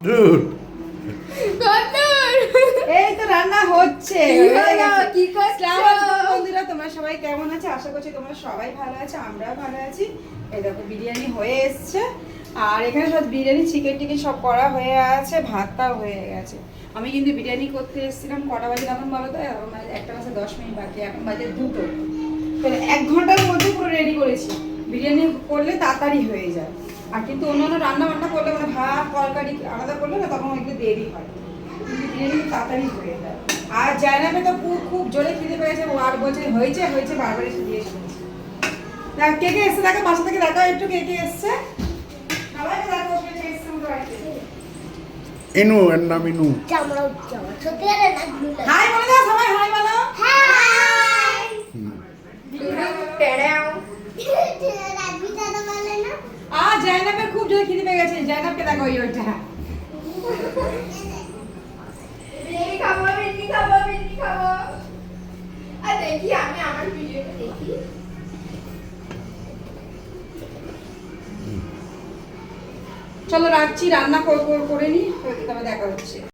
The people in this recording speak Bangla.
এই তো রান্না হচ্ছে। বন্ধুরা তোমরা সবাই কেমন আছো? আশা করছি তোমরা সবাই ভালো আছো, আমরাও ভালো আছি। এই দেখো বিরিয়ানি হয়ে এসছে, আর এখানে সব বিরিয়ানি চিকেন টিকেন সব করা হয়ে আছে, ভাতটাও হয়ে গেছে। আমি কিন্তু বিরিয়ানি করতে এসেছিলাম কটা বাজে এখন বলো তো? এখন একটা বাজে 10 মিনিট বাকি, এখন বাজে 2টো। 1 ঘন্টার মধ্যে পুরো রেডি করেছি। বিরিয়ানি করলে তাড়াতাড়ি হয়ে যায়, আর কিন্তু অন্যান্য রান্না বান্না করলে মানে ভাত তরকারি আলাদা করলে না তখন একটু দেরি হয়, কিন্তু বিরিয়ানি তাড়াতাড়ি হয়ে যায়। আর জায়নাবে তো খুব জোরে খিদে পেয়েছে, ও আর বলছে হয়েছে হয়েছে বারবার এসে দিয়ে শুনছি। কে কে এসছে দেখো, বাসা থেকে দেখো একটু কে কে এসছে। সবাইকে দেখো কে কে এসছে আমাদের বাড়িতে। ইনু এর নাম ইনু। হাই বলে দাও সবাই, হাই বলো। জায়নাবের খুব জোরে খিদে পেয়ে গেছে, জায়নাবকে দেখো ওইটা। চলো রাখছি, রান্না করে নি, তবে দেখা হচ্ছে।